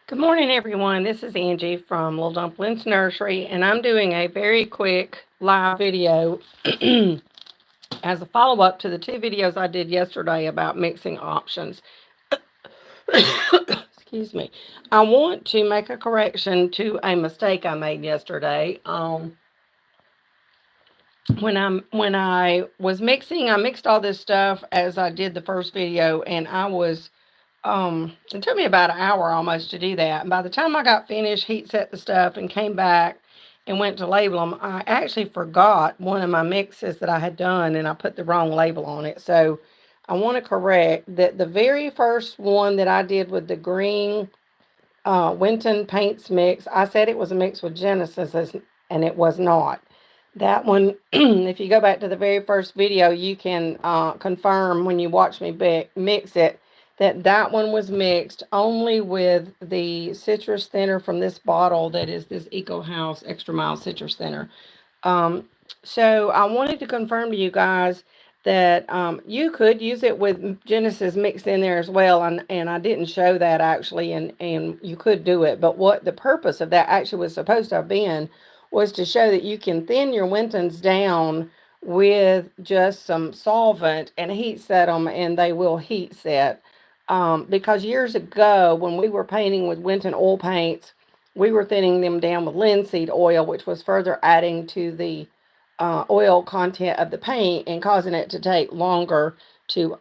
Good morning, everyone. This is Angie from Little Dumplings Nursery, and I'm doing a very quick live video as a follow up to the two videos I did yesterday about mixing options. Excuse me. I want to make a correction to a mistake I made yesterday. When I was mixing, I mixed all this stuff as I did the first video, and it took me about an hour almost to do that. And by the time I got finished, heat set the stuff and came back and went to label them, I actually forgot one of my mixes that I had done and I put the wrong label on it. So I want to correct that the very first one that I did with the green Winton paints mix, I said it was a mix with Genesis, and it was not. That one, if you go back to the very first video, you can confirm when you watch me mix it that one was mixed only with the citrus thinner from this bottle that is this Eco House Extra Mild Citrus Thinner. Um, so I wanted to confirm to you guys that you could use it with Genesis mixed in there as well, and I didn't show that actually, and you could do it, but what the purpose of that actually was supposed to have been was to show that you can thin your Wintons down with just some solvent and heat set them, and they will heat set. Because years ago, when we were painting with Winton oil paints, we were thinning them down with linseed oil, which was further adding to the oil content of the paint and causing it to take longer to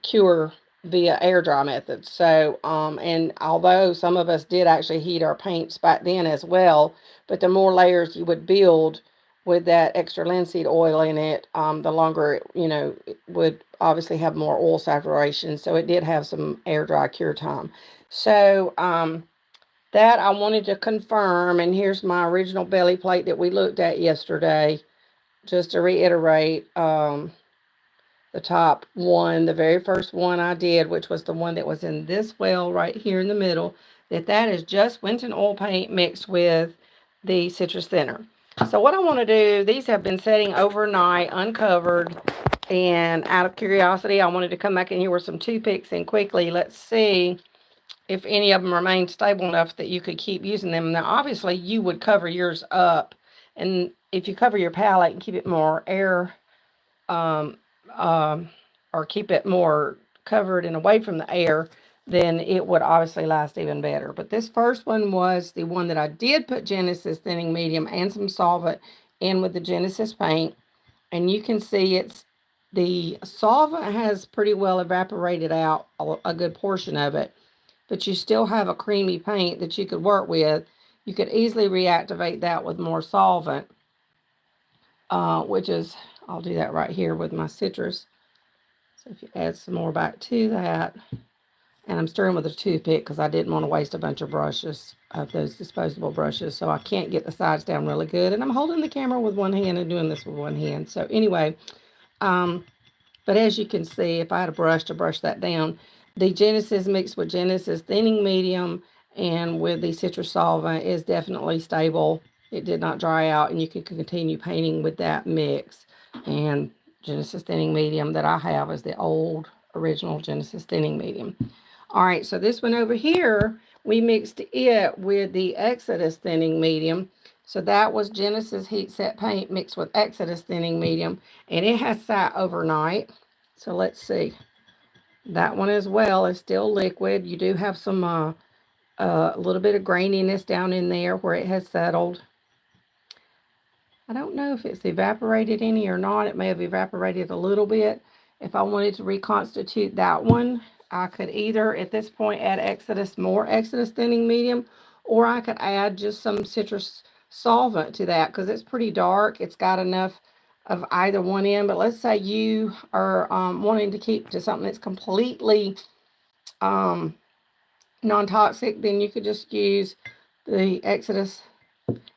cure via air dry methods. So, and although some of us did actually heat our paints back then as well, but the more layers you would build with that extra linseed oil in it, the longer it would obviously have more oil saturation. So it did have some air dry cure time. So, that I wanted to confirm, and here's my original belly plate that we looked at yesterday. Just to reiterate, the top one, the very first one I did, which was the one that was in this well right here in the middle, that is just Winton oil paint mixed with the citrus thinner. So what I want to do, these have been setting overnight uncovered, and out of curiosity, I wanted to come back in here with some toothpicks and quickly let's see if any of them remain stable enough that you could keep using them. Now, obviously, you would cover yours up, and if you cover your palette and keep it more air, um, um, or keep it more covered and away from the air, then it would obviously last even better. But this first one was the one that I did put Genesis thinning medium and some solvent in with the Genesis paint, and you can see the solvent has pretty well evaporated out a good portion of it, but you still have a creamy paint that you could work with. You could easily reactivate that with more solvent, which is, I'll do that right here with my citrus. So if you add some more back to that, and I'm stirring with a toothpick because I didn't want to waste a bunch of brushes, of those disposable brushes, so I can't get the sides down really good. And I'm holding the camera with one hand and doing this with one hand. So anyway, but as you can see, if I had a brush to brush that down, the Genesis mixed with Genesis thinning medium and with the citrus solvent is definitely stable. It did not dry out, and you can continue painting with that mix. And Genesis thinning medium that I have is the old original Genesis thinning medium. All right, so this one over here, we mixed it with the Exodus thinning medium. So that was Genesis heat set paint mixed with Exodus thinning medium, and it has sat overnight. So let's see. That one as well is still liquid. You do have some a little bit of graininess down in there where it has settled. I don't know if it's evaporated any or not. It may have evaporated a little bit. If I wanted to reconstitute that one, I could either at this point add more Exodus thinning medium, or I could add just some citrus solvent to that because it's pretty dark. It's got enough of either one in, but let's say you are wanting to keep to something that's completely non-toxic, then you could just use the Exodus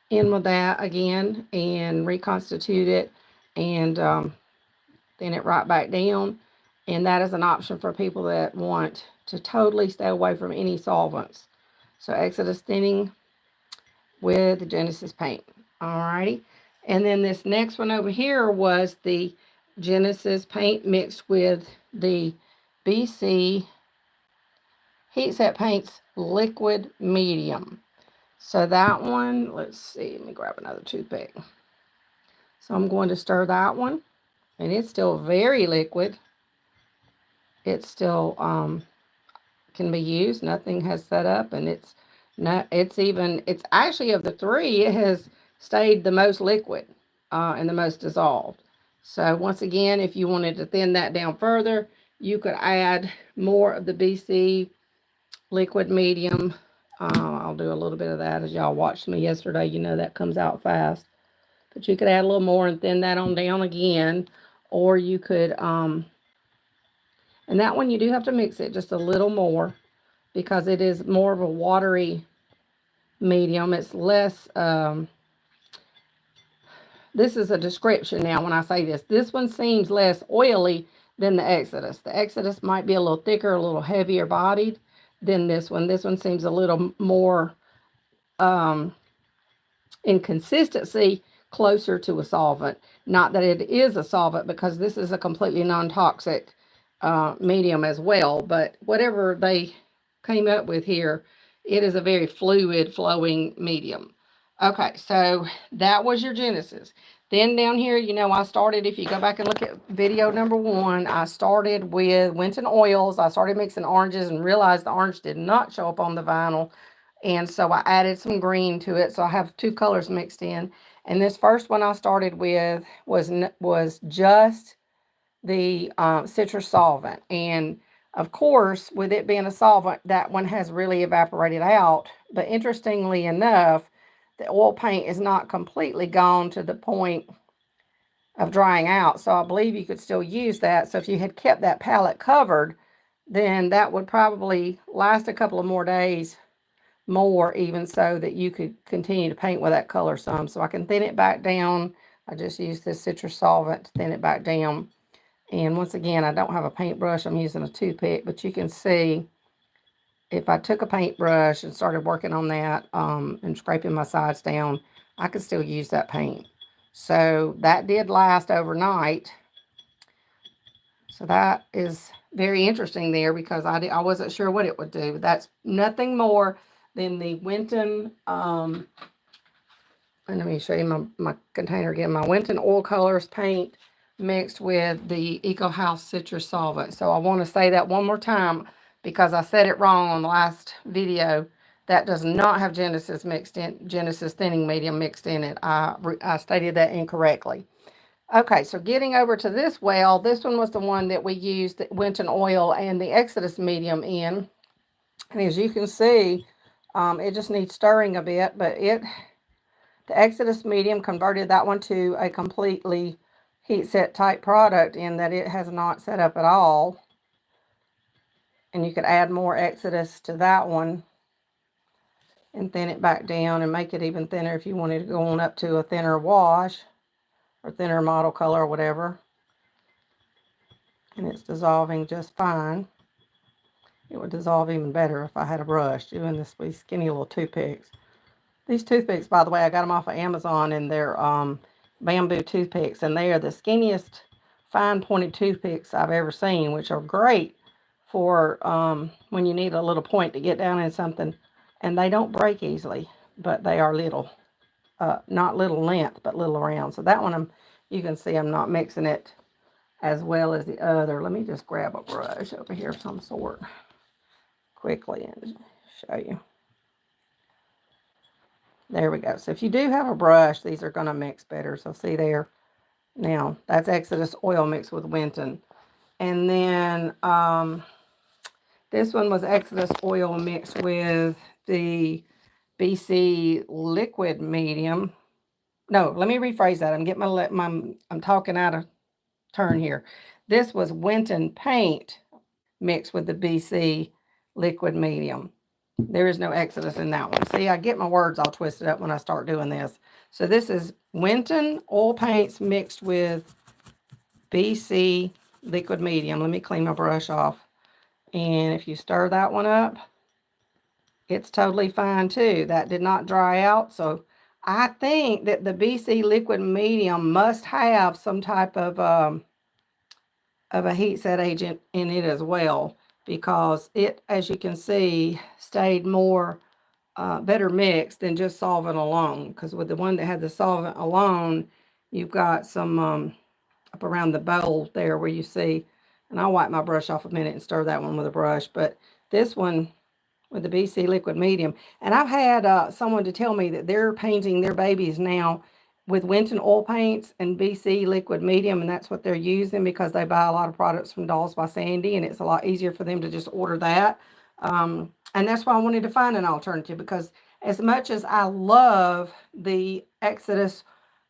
in with that again and reconstitute it and thin it right back down. And that is an option for people that want to totally stay away from any solvents. So Exodus thinning with the Genesis paint. Alrighty. And then this next one over here was the Genesis paint mixed with the BC Heat Set Paints Liquid Medium. So that one, let's see, let me grab another toothpick. So I'm going to stir that one, and it's still very liquid. It still can be used. Nothing has set up, and it's not. It's actually, of the three, it has stayed the most liquid and the most dissolved. So once again, if you wanted to thin that down further, you could add more of the BC liquid medium. I'll do a little bit of that. As y'all watched me yesterday, you know that comes out fast. But you could add a little more and thin that on down again. Or you could, and that one you do have to mix it just a little more because it is more of a watery medium. It's less, this is a description now when I say this. This one seems less oily than the Exodus. The Exodus might be a little thicker, a little heavier bodied than this one. This one seems a little more in consistency closer to a solvent. Not that it is a solvent, because this is a completely non-toxic medium as well, but whatever they came up with here, it is a very fluid flowing medium. Okay, so that was your Genesis. Then down here, you know, I started, if you go back and look at video number 1, I started with Winton oils. I started mixing oranges and realized the orange did not show up on the vinyl. And so I added some green to it. So I have 2 colors mixed in. And this first one I started with was just the citrus solvent. And of course, with it being a solvent, that one has really evaporated out. But interestingly enough, the oil paint is not completely gone to the point of drying out. So I believe you could still use that. So if you had kept that palette covered, then that would probably last a couple of more days more, even, so that you could continue to paint with that color some. So I can thin it back down. I just use this citrus solvent to thin it back down. And once again, I don't have a paintbrush. I'm using a toothpick, but you can see if I took a paintbrush and started working on that and scraping my sides down, I could still use that paint. So that did last overnight. So that is very interesting there, because I wasn't sure what it would do. That's nothing more than the Winton, and let me show you my container again, my Winton Oil Colors paint mixed with the Eco House Citrus Solvent. So I want to say that one more time, because I said it wrong on the last video. That does not have Genesis mixed in, Genesis thinning medium mixed in it. I stated that incorrectly. Okay, so getting over to this well, this one was the one that we used the Winton oil and the Exodus medium in. And as you can see, it just needs stirring a bit, but the Exodus medium converted that one to a completely heat set type product, in that it has not set up at all. And you could add more Exodus to that one and thin it back down and make it even thinner if you wanted to go on up to a thinner wash or thinner model color or whatever. And it's dissolving just fine. It would dissolve even better if I had a brush doing this with skinny little toothpicks. These toothpicks, by the way, I got them off of Amazon, and they're bamboo toothpicks, and they are the skinniest fine pointed toothpicks I've ever seen, which are great for when you need a little point to get down in something. And they don't break easily, but they are little, not little length, but little around. So that one, you can see I'm not mixing it as well as the other. Let me just grab a brush over here of some sort quickly and show you. There we go. So if you do have a brush, these are going to mix better. So see there. Now, that's Exodus oil mixed with Winton. And then this one was Exodus oil mixed with the BC liquid medium. No, let me rephrase that. I'm getting I'm talking out of turn here. This was Winton paint mixed with the BC liquid medium. There is no Exodus in that one. See, I get my words all twisted up when I start doing this. So this is Winton oil paints mixed with BC liquid medium. Let me clean my brush off. And if you stir that one up, it's totally fine too. That did not dry out. So I think that the BC liquid medium must have some type of a heat set agent in it as well. because it, as you can see, stayed more better mixed than just solvent alone. Because with the one that had the solvent alone, you've got some up around the bowl there where you see, and I'll wipe my brush off a minute and stir that one with a brush, but this one with the BC liquid medium. And I've had someone to tell me that they're painting their babies now with Winton oil paints and BC liquid medium, and that's what they're using because they buy a lot of products from Dolls by Sandy, and it's a lot easier for them to just order that. And that's why I wanted to find an alternative, because as much as I love the Exodus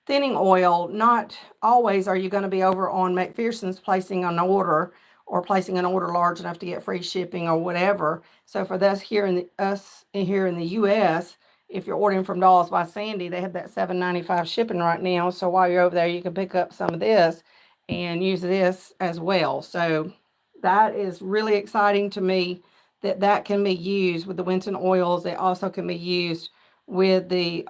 thinning oil, not always are you going to be over on McPherson's placing an order, or placing an order large enough to get free shipping or whatever. So for us here in the US, if you're ordering from Dolls by Sandy, they have that $7.95 shipping right now. So while you're over there, you can pick up some of this and use this as well. So that is really exciting to me, that that can be used with the Winton oils. They also can be used with the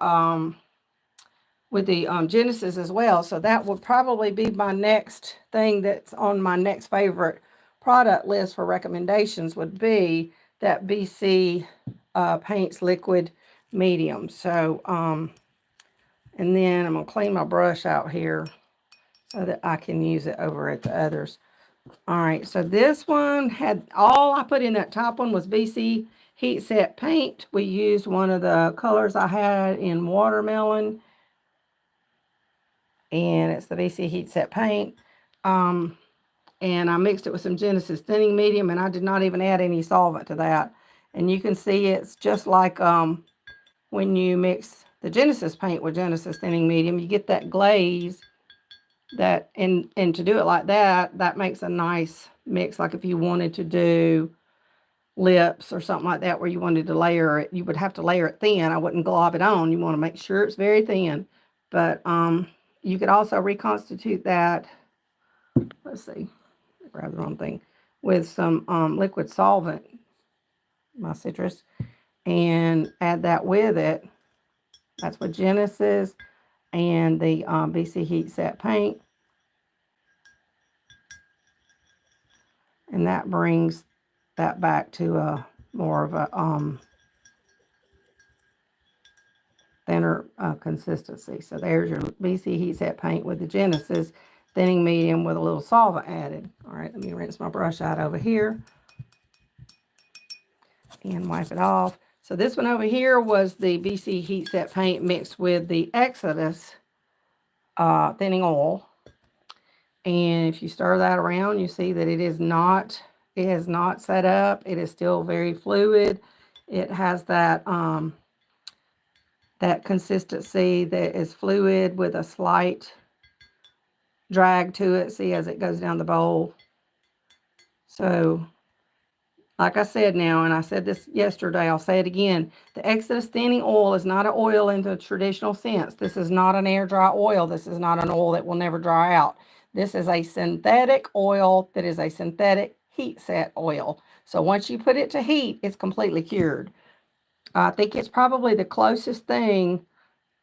Genesis as well. So that will probably be my next thing that's on my next favorite product list for recommendations, would be that BC Paints Liquid Medium. So, and then I'm going to clean my brush out here so that I can use it over at the others. All right, so this one had, all I put in that top one was BC Heat Set Paint. We used one of the colors I had in Watermelon, and it's the BC Heat Set Paint. And I mixed it with some Genesis Thinning Medium, and I did not even add any solvent to that. And you can see it's just like when you mix the Genesis paint with Genesis Thinning Medium, you get that glaze. That, and to do it like that, that makes a nice mix. Like if you wanted to do lips or something like that, where you wanted to layer it, you would have to layer it thin. I wouldn't glob it on. You want to make sure it's very thin. But you could also reconstitute that. Let's see, grab the wrong thing, with some liquid solvent, my citrus, and add that with it. That's with Genesis and the BC Heat Set Paint. And that brings that back to a more of a thinner consistency. So there's your BC Heat Set Paint with the Genesis Thinning Medium with a little solvent added. All right, let me rinse my brush out over here and wipe it off. So this one over here was the BC Heat Set Paint mixed with the Exodus thinning oil. And if you stir that around, you see that it has not set up. It is still very fluid. It has that that consistency that is fluid with a slight drag to it. See, as it goes down the bowl. So, like I said now, and I said this yesterday, I'll say it again, the Exodus thinning oil is not an oil in the traditional sense. This is not an air dry oil. This is not an oil that will never dry out. This is a synthetic oil that is a synthetic heat set oil. So once you put it to heat, it's completely cured. I think it's probably the closest thing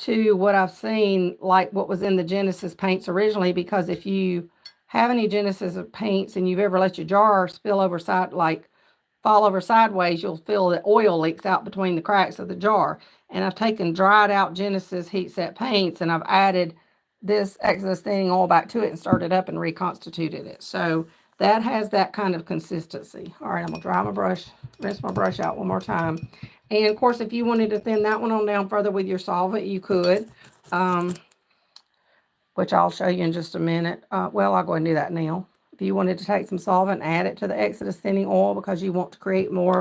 to what I've seen, like what was in the Genesis paints originally, because if you have any Genesis paints and you've ever let your jar spill over fall over sideways, you'll feel that oil leaks out between the cracks of the jar. And I've taken dried out Genesis heat set paints and I've added this Exodus thinning oil back to it and stirred it up and reconstituted it. So that has that kind of consistency. All right, I'm gonna dry my brush, rinse my brush out one more time. And of course, if you wanted to thin that one on down further with your solvent, you could, which I'll show you in just a minute. Well, I'll go ahead and do that now. If you wanted to take some solvent and add it to the Exodus thinning oil because you want to create more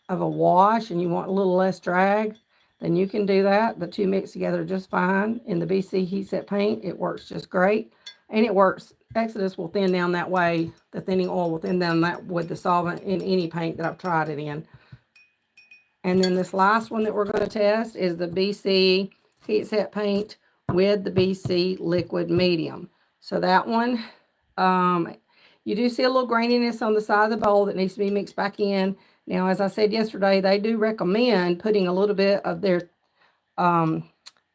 of a wash and you want a little less drag, then you can do that. The two mix together just fine. In the BC Heat Set Paint, it works just great. And it works. Exodus will thin down that way. The thinning oil will thin down that with the solvent in any paint that I've tried it in. And then this last one that we're going to test is the BC Heat Set Paint with the BC Liquid Medium. So that one, you do see a little graininess on the side of the bowl that needs to be mixed back in. Now, as I said yesterday, they do recommend putting a little bit of their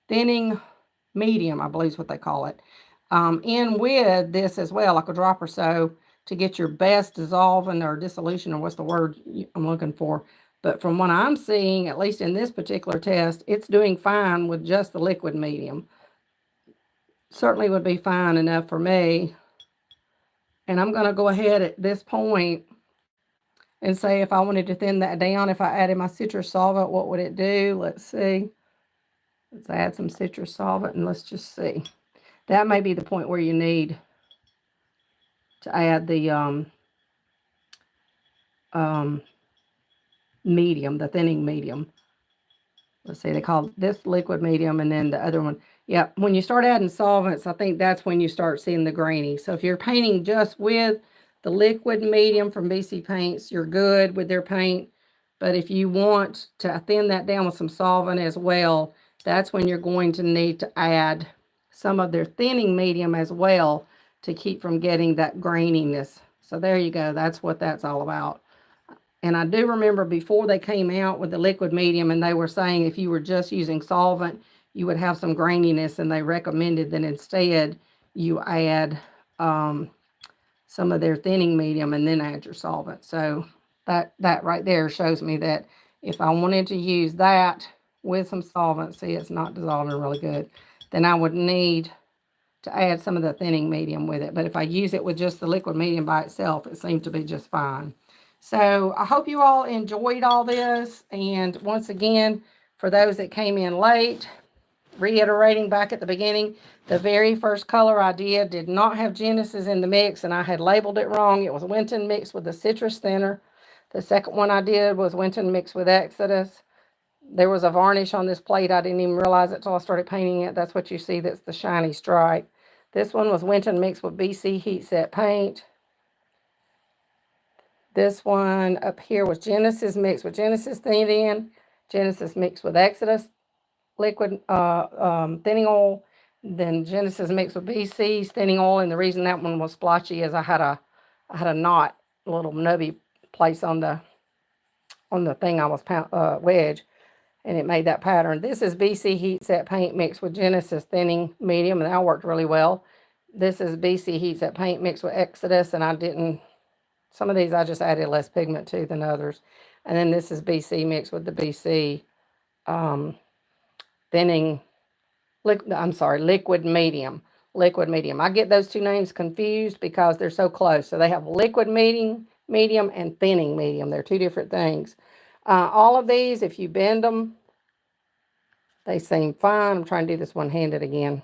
thinning medium, I believe is what they call it, in with this as well, like a drop or so, to get your best dissolving or dissolution, or what's the word I'm looking for. But from what I'm seeing, at least in this particular test, it's doing fine with just the liquid medium. Certainly would be fine enough for me. And I'm going to go ahead at this point and say if I wanted to thin that down, if I added my citrus solvent, what would it do? Let's see. Let's add some citrus solvent and let's just see. That may be the point where you need to add the medium, the thinning medium. Let's see, they call this liquid medium and then the other one. Yeah, when you start adding solvents, I think that's when you start seeing the grainy. So if you're painting just with the liquid medium from BC Paints, you're good with their paint. But if you want to thin that down with some solvent as well, that's when you're going to need to add some of their thinning medium as well to keep from getting that graininess. So there you go. That's what that's all about. And I do remember before they came out with the liquid medium and they were saying if you were just using solvent, you would have some graininess, and they recommended that instead you add some of their thinning medium and then add your solvent. So that right there shows me that if I wanted to use that with some solvent, see it's not dissolving really good, then I would need to add some of the thinning medium with it. But if I use it with just the liquid medium by itself, it seemed to be just fine. So I hope you all enjoyed all this. And once again, for those that came in late, reiterating back at the beginning, the very first color I did not have Genesis in the mix, and I had labeled it wrong. It was Winton mixed with the citrus thinner. The second one I did was Winton mixed with Exodus. There was a varnish on this plate. I didn't even realize it until I started painting it. That's what you see. That's the shiny stripe. This one was Winton mixed with BC Heat Set paint. This one up here was Genesis mixed with Genesis thin in, Genesis mixed with Exodus liquid thinning oil, then Genesis mixed with BC's thinning oil. And the reason that one was splotchy is I had a knot, a little nubby place on the thing I was wedge, and it made that pattern. This is BC Heat Set paint mixed with Genesis thinning medium, and that worked really well. This is BC Heat Set paint mixed with Exodus, and I didn't. Some of these I just added less pigment to than others. And then this is BC mixed with the BC liquid medium. Liquid medium. I get those two names confused because they're so close. So they have liquid medium and thinning medium. They're two different things. All of these, if you bend them, they seem fine. I'm trying to do this one-handed again.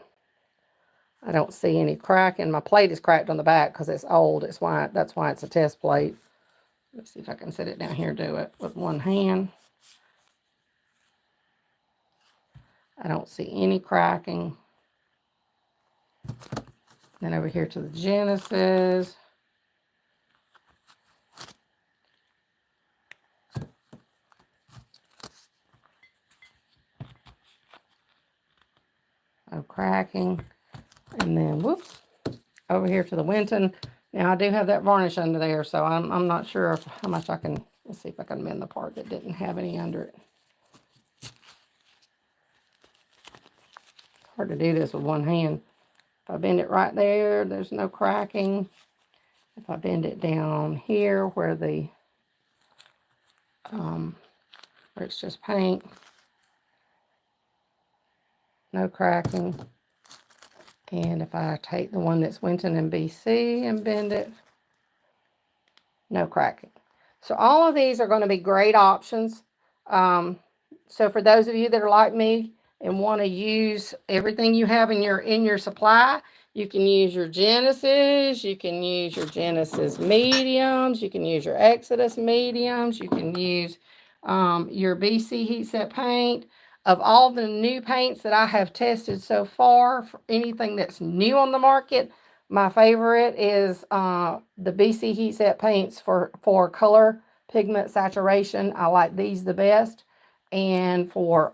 I don't see any cracking. My plate is cracked on the back because it's old. That's why it's a test plate. Let's see if I can set it down here and do it with one hand. I don't see any cracking. Then over here to the Genesis. No cracking. And then, whoops, over here to the Winton. Now, I do have that varnish under there, so I'm not sure how much I can. Let's see if I can mend the part that didn't have any under it. It's hard to do this with one hand. If I bend it right there, there's no cracking. If I bend it down here where the where it's just paint, no cracking. And if I take the one that's Winton and BC and bend it, no cracking. So all of these are going to be great options. So for those of you that are like me and want to use everything you have in your supply, you can use your Genesis, you can use your Genesis mediums, you can use your Exodus mediums, you can use your BC Heat Set paint. Of all the new paints that I have tested so far, for anything that's new on the market, my favorite is the BC Heat Set paints for color pigment saturation. I like these the best. And for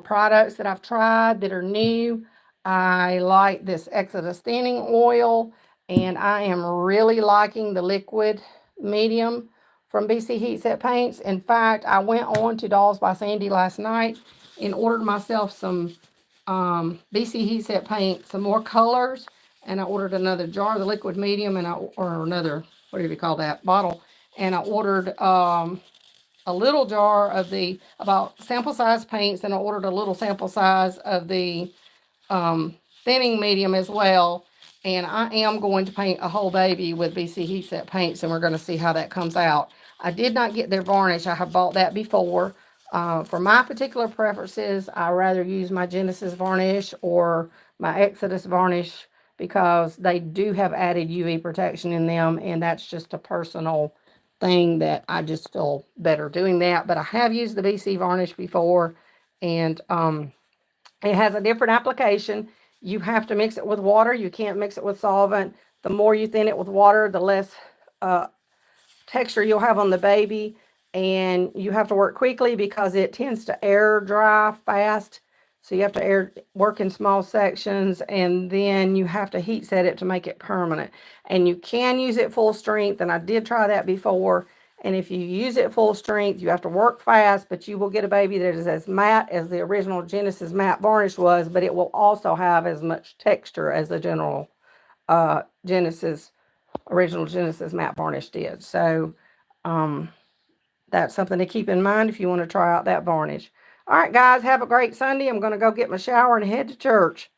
products that I've tried that are new, I like this Exodus thinning oil, and I am really liking the liquid medium from BC Heat Set paints. In fact, I went on to Dolls by Sandy last night and ordered myself some BC Heat Set paint, some more colors, and I ordered another jar of the liquid medium, and or another, whatever you call that, bottle, and I ordered a little jar of the about sample size paints, and I ordered a little sample size of the thinning medium as well. And I am going to paint a whole baby with BC Heat Set paints, and we're going to see how that comes out. I did not get their varnish. I have bought that before. For my particular preferences, I rather use my Genesis varnish or my Exodus varnish because they do have added UV protection in them, and that's just a personal thing that I just feel better doing that. But I have used the BC varnish before, and it has a different application. You have to mix it with water. You can't mix it with solvent. The more you thin it with water, the less texture you'll have on the baby. And you have to work quickly because it tends to air dry fast. So you have to work in small sections, and then you have to heat set it to make it permanent. And you can use it full strength, and I did try that before. And if you use it full strength, you have to work fast, but you will get a baby that is as matte as the original Genesis matte varnish was, but it will also have as much texture as the general original Genesis matte varnish did. So that's something to keep in mind if you want to try out that varnish. All right, guys, have a great Sunday. I'm going to go get my shower and head to church.